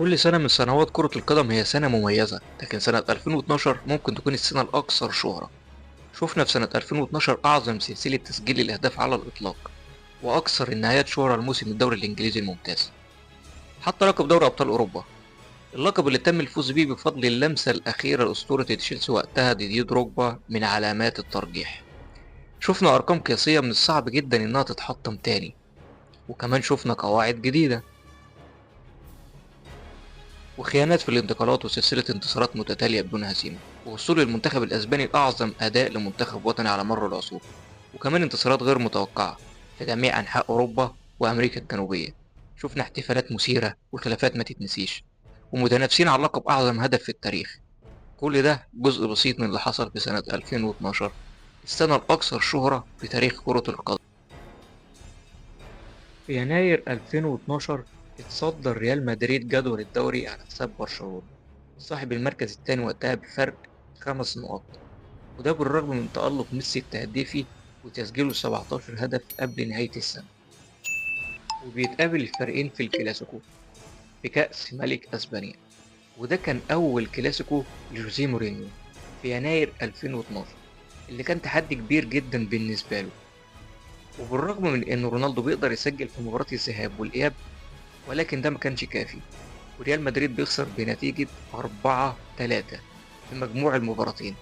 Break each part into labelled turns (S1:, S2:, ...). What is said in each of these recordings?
S1: كل سنة من سنوات كرة القدم هي سنة مميزة، لكن سنة 2012 ممكن تكون السنة الأكثر شهرة. شفنا في سنة 2012 أعظم سلسلة تسجيل الأهداف على الإطلاق، وأكثر النهايات شهرة لموسم الدوري الإنجليزي الممتاز، حتى لقب دوري أبطال أوروبا، اللقب اللي تم الفوز بيه بفضل اللمسة الأخيرة لأسطورة تشيلسي وقتها ديدي دروجبا من علامات الترجيح. شفنا أرقام قياسية من الصعب جدا إنها تتحطم تاني، وكمان شفنا قواعد جديدة وخيانات في الانتقالات وسلسلة انتصارات متتالية بدون هزيمة، ووصول المنتخب الأسباني لأعظم أداء لمنتخب وطني على مر العصور، وكمان انتصارات غير متوقعة في جميع أنحاء أوروبا وأمريكا الجنوبية. شفنا احتفالات مثيرة وخلافات ما تتنسيش، ومتنافسين على لقب أعظم هدف في التاريخ. كل ده جزء بسيط من اللي حصل في سنة 2012، السنة الأكثر شهرة في تاريخ كرة القدم. في يناير 2012 اتصدر ريال مدريد جدول الدوري على حساب برشلونة، صاحب المركز الثاني وقتها بفرق 5 نقاط، وده بالرغم من تألق ميسي التهديفي وتسجيله 17 هدف قبل نهاية السنة. وبيتقابل الفريقين في الكلاسيكو في كأس ملك أسبانيا، وده كان أول كلاسيكو لجوزيه مورينيو في يناير 2012، اللي كان تحدي كبير جدا بالنسبة له. وبالرغم من إن رونالدو بيقدر يسجل في مباراة الذهاب والإياب، ولكن ده ما كانش كافي، وريال مدريد بيخسر بنتيجة 4-3 في مجموع المباراتين.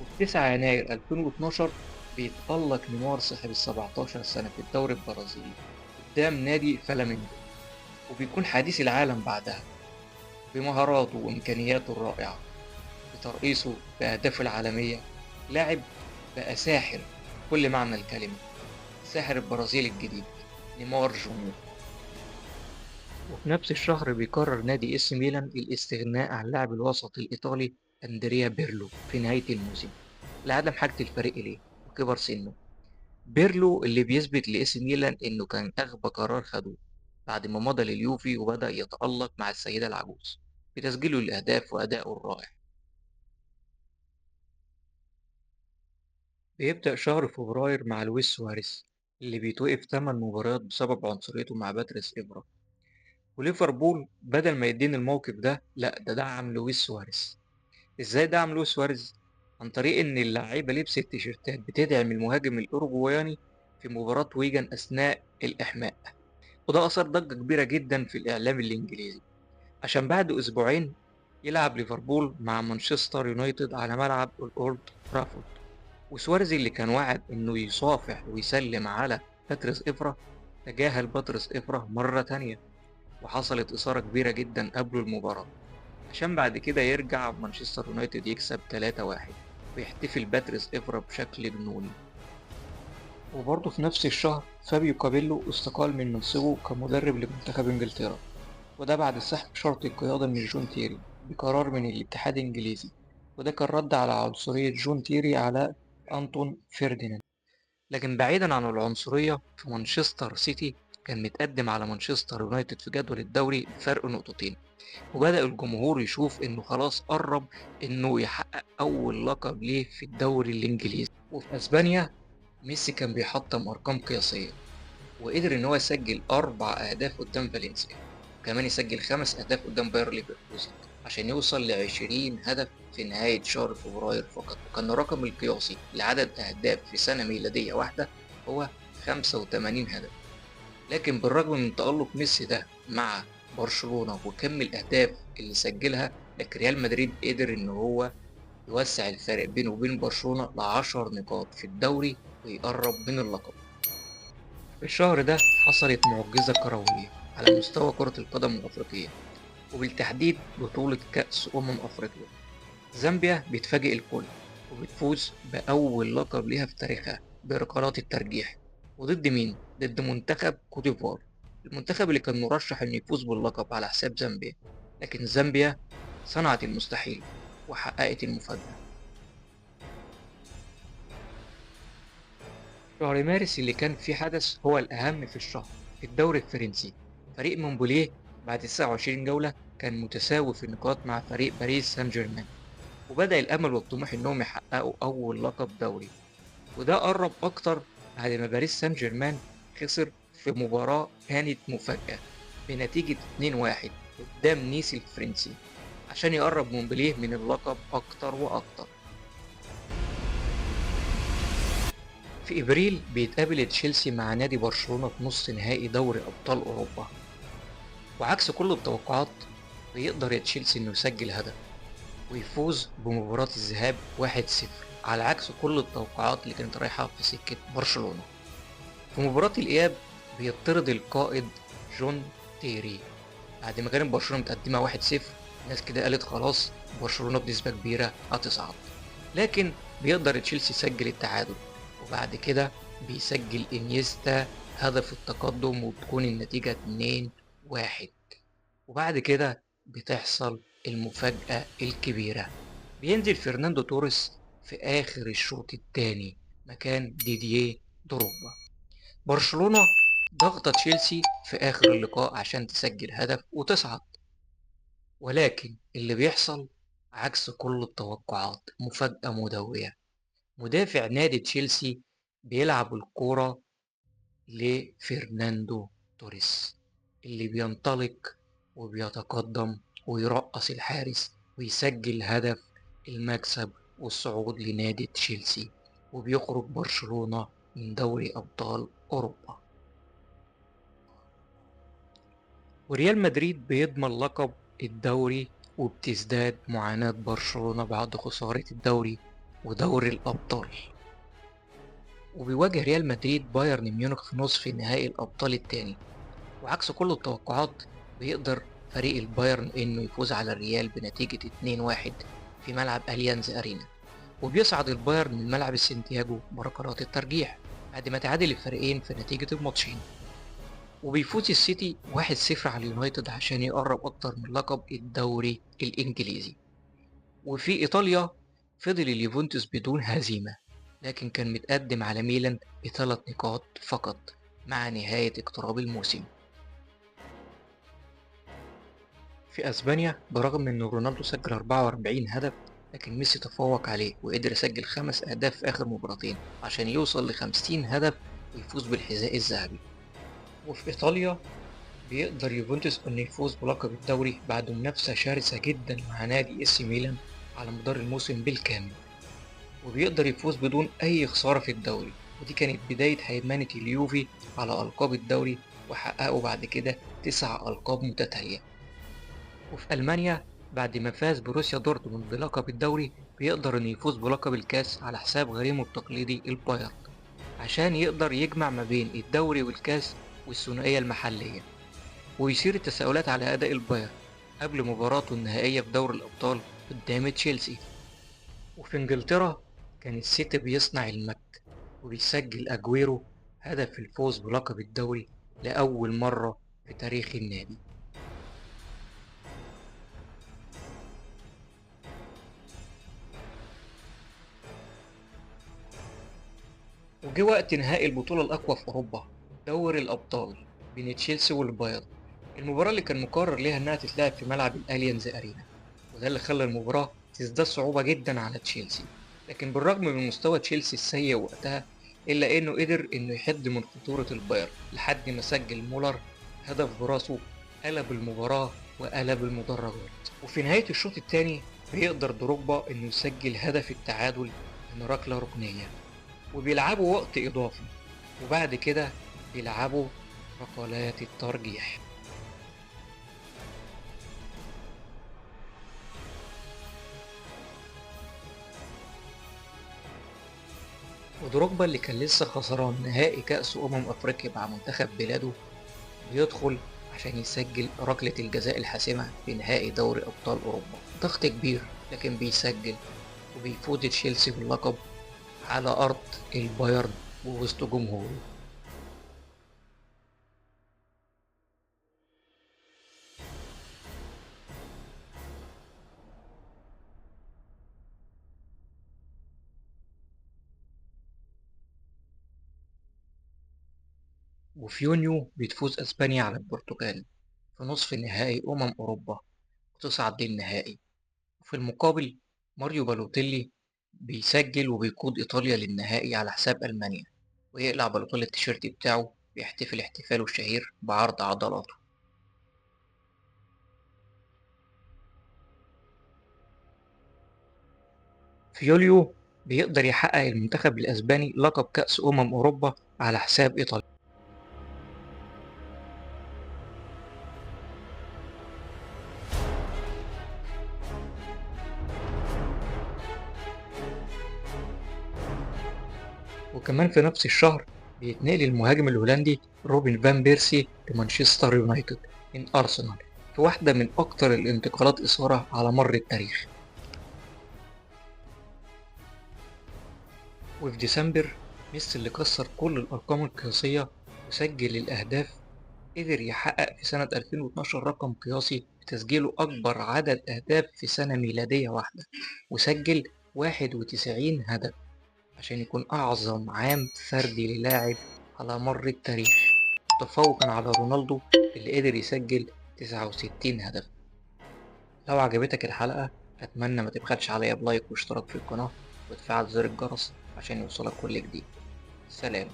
S1: وفي 9 يناير 2012 بيتألق نيمار صاحب ال17 سنة في الدوري البرازيلي قدام نادي فلامينجو، وبيكون حديث العالم بعدها بمهاراته وإمكانياته الرائعة، بترقيصه بأهدافه العالمية. لاعب بقى ساحر بكل معنى الكلمة، ساحر البرازيل الجديد، نيمار جونيور. وفي نفس الشهر بيقرر نادي اس ميلان الاستغناء عن لاعب الوسط الإيطالي أندريا بيرلو في نهاية الموسم لعدم حاجة الفريق إليه وكبر سنه. بيرلو اللي بيثبت لإس ميلان إنه كان أغبى قرار خدوه بعد ما مضى لليوفي وبدأ يتألق مع السيدة العجوز بتسجيله الأهداف وأدائه الرائع. بيبدأ شهر فبراير مع لويس سواريز اللي بيتوقف 8 مباريات بسبب عنصريته مع باتريس إبرا، وليفربول بدل ما يدين الموقف ده لأ ده دعم لويس سواريز. إزاي دعم لويس سواريز؟ عن طريق إن اللعيبة لبست تيشيرتات بتدعم المهاجم الأوروجواني في مباراة ويجن أثناء الإحماء، وده أثار ضجة كبيرة جدا في الإعلام الإنجليزي، عشان بعد أسبوعين يلعب ليفربول مع مانشستر يونايتد على ملعب الأولد ترافورد. وسواريز اللي كان واعد إنه يصافح ويسلم على باتريس إفرا تجاهل باتريس إفرا مرة تانية، وحصلت إثارة كبيرة جدا قبل المباراة، عشان بعد كده يرجع مانشستر يونايتد يكسب 3-1 ويحتفل باتريس إفرا بشكل جنوني. وبرضه في نفس الشهر فابيو كابيلو استقال من منصبه كمدرب لمنتخب إنجلترا، وده بعد سحب شرط القيادة من جون تيري بقرار من الاتحاد الإنجليزي، وده كان رد على عنصرية جون تيري على أنتون فيرديناند. لكن بعيدا عن العنصرية، في مانشستر سيتي كان متقدم على مانشستر يونايتد في جدول الدوري بفرق نقطتين، وبدأ الجمهور يشوف إنه خلاص قرب إنه يحقق أول لقب ليه في الدوري الإنجليزي. وفي أسبانيا ميسي كان بيحطم أرقام قياسية، وقدر إن هو يسجل 4 أهداف قدام فالنسيا، وكمان يسجل 5 أهداف قدام باير ليفركوزن عشان يوصل ل20 هدف في نهاية شهر فبراير فقط. وكان الرقم القياسي لعدد أهداف في سنة ميلادية واحدة هو 85 هدف. لكن بالرغم من تألق ميسي ده مع برشلونة وكم الأهداف اللي سجلها، لكن ريال مدريد قدر إن هو يوسع الفارق بينه وبين برشلونة ل10 نقاط في الدوري ويقرب من اللقب. في الشهر ده حصلت معجزة كروية على مستوى كرة القدم الأفريقية، وبالتحديد بطولة كأس أفريقيا. زامبيا بتفاجئ الكل وبتفوز بأول لقب ليها في تاريخها بركلات الترجيح. وضد مين؟ ضد منتخب كوت ديفوار، المنتخب اللي كان مرشح إنه يفوز باللقب على حساب زامبيا، لكن زامبيا صنعت المستحيل وحققت المفاجأة. شهر مارس اللي كان فيه حدث هو الأهم في الشهر في الدوري الفرنسي. فريق مونبوليه بعد 29 جولة كان متساوي في النقاط مع فريق باريس سان جيرمان، وبدأ الأمل والطموح إنهم يحققوا أول لقب دوري، وده قرب أكتر بعد ما باريس سان جيرمان خسر في مباراة كانت مفاجأة بنتيجة 2-1 قدام نيس الفرنسي عشان يقرب مونبليه من اللقب أكتر وأكتر. في إبريل بيتقابل تشيلسي مع نادي برشلونة في نص نهائي دوري أبطال أوروبا، وعكس كل التوقعات بيقدر تشيلسي إنه يسجل هدف ويفوز بمباراة الذهاب 1-0 على عكس كل التوقعات اللي كانت رايحة في سكة برشلونة. في مباراة الإياب بيطرد القائد جون تيري بعد ما كانت برشلونة متقدمة 1-0. ناس كده قالت خلاص برشلونة بنسبة كبيرة هتصعد، لكن بيقدر تشيلسي يسجل التعادل، وبعد كده بيسجل إنيستا هدف التقدم وبتكون النتيجة 2-1. وبعد كده بتحصل المفاجأة الكبيرة، بينزل فرناندو توريس في آخر الشوط التاني مكان ديديه دروجبا. برشلونة ضغط تشيلسي في آخر اللقاء عشان تسجل هدف وتصعد، ولكن اللي بيحصل عكس كل التوقعات، مفاجأة مدوية. مدافع نادي تشيلسي بيلعب الكورة لفرناندو توريس اللي بينطلق وبيتقدم ويرقص الحارس ويسجل هدف المكسب والصعود لنادي تشيلسي، وبيخرج برشلونة من دوري أبطال أوروبا. وريال مدريد بيضمن لقب الدوري، وبتزداد معاناة برشلونة بعد خسارة الدوري ودوري الأبطال. وبيواجه ريال مدريد بايرن ميونخ في نصف نهائي الأبطال التاني، وعكس كل التوقعات بيقدر فريق البايرن إنه يفوز على الريال بنتيجة 2-1 في ملعب أليانز أرينا، وبيصعد البايرن من ملعب السنتياجو بركلات الترجيح بعد ما تعادل الفريقين في نتيجة الماتشين. وبيفوز السيتي 1-0 على اليونايتد عشان يقرب أكتر من لقب الدوري الإنجليزي. وفي إيطاليا فضل اليوفنتوس بدون هزيمة، لكن كان متقدم على ميلان ب3 نقاط فقط مع نهاية اقتراب الموسم. في أسبانيا برغم إن رونالدو سجل 44 هدف، لكن ميسي تفوق عليه وقدر يسجل 5 أهداف في آخر مباراتين عشان يوصل ل50 هدف ويفوز بالحذاء الذهبي. وفي إيطاليا بيقدر يوفنتوس إنه يفوز بلقب الدوري بعد منافسة شرسة جدا مع نادي إس ميلان على مدار الموسم بالكامل، وبيقدر يفوز بدون أي خسارة في الدوري، ودي كانت بداية هيمنة اليوفي على ألقاب الدوري، وحققوا بعد كده 9 ألقاب متتالية. وفي ألمانيا بعد ما فاز بروسيا دورتموند بلقب الدوري بيقدر إنه يفوز بلقب الكاس على حساب غريمه التقليدي البايرن عشان يقدر يجمع ما بين الدوري والكاس والثنائية المحلية. ويثير التساؤلات على أداء البايرن قبل مباراته النهائية في دوري الأبطال قدام تشيلسي. وفي إنجلترا كان السيتي بيصنع المجد وبيسجل أجويرو هدف الفوز بلقب الدوري لأول مرة في تاريخ النادي. وجه وقت نهائي البطولة الأقوى في أوروبا دوري الأبطال بين تشيلسي والبايرن. المباراة اللي كان مقرر ليها إنها تتلعب في ملعب الأليانز أرينا، وده اللي خلى المباراة تزداد صعوبة جدا على تشيلسي. لكن بالرغم من مستوى تشيلسي السيء وقتها إلا إنه قدر إنه يحد من خطورة البايرن لحد ما سجل مولر هدف براسه قلب المباراة وقلب المدرجات. وفي نهاية الشوط الثاني بيقدر دروجبا إنه يسجل هدف التعادل من ركلة ركنية، وبيلعبوا وقت إضافي، وبعد كده بيلعبوا ركلات الترجيح. ودروجبا اللي كان لسه خسران نهائي كأس أفريقيا مع منتخب بلاده بيدخل عشان يسجل ركلة الجزاء الحاسمة في نهائي دوري أبطال أوروبا. ضغط كبير لكن بيسجل، وبيفوز تشيلسي باللقب على أرض البايرن ووسط جمهوره. وفي يونيو بتفوز أسبانيا على البرتغال في نصف نهائي أوروبا وتصعد للنهائي. وفي المقابل ماريو بالوتيلي بيسجل وبيقود إيطاليا للنهائي على حساب ألمانيا، ويقلع بالوتيلي التيشيرت بتاعه بيحتفل احتفاله الشهير بعرض عضلاته. في يوليو بيقدر يحقق المنتخب الأسباني لقب كأس أوروبا على حساب إيطاليا. وكمان في نفس الشهر بيتنقل المهاجم الهولندي روبن فان بيرسي لمانشستر يونايتد من أرسنال، في واحدة من أكتر الانتقالات إثارة على مر التاريخ. وفي ديسمبر ميسي اللي كسر كل الأرقام القياسية وسجل الأهداف قدر يحقق في سنة 2012 رقم قياسي بتسجيله أكبر عدد أهداف في سنة ميلادية واحدة، وسجل 91 هدف عشان يكون أعظم عام فردي للاعب على مر التاريخ، تفوقا على رونالدو اللي قدر يسجل 69 هدف. لو عجبتك الحلقة أتمنى ما تبخلش عليا بلايك واشتراك في القناة وتفعل زر الجرس عشان يوصلك كل جديد. سلام.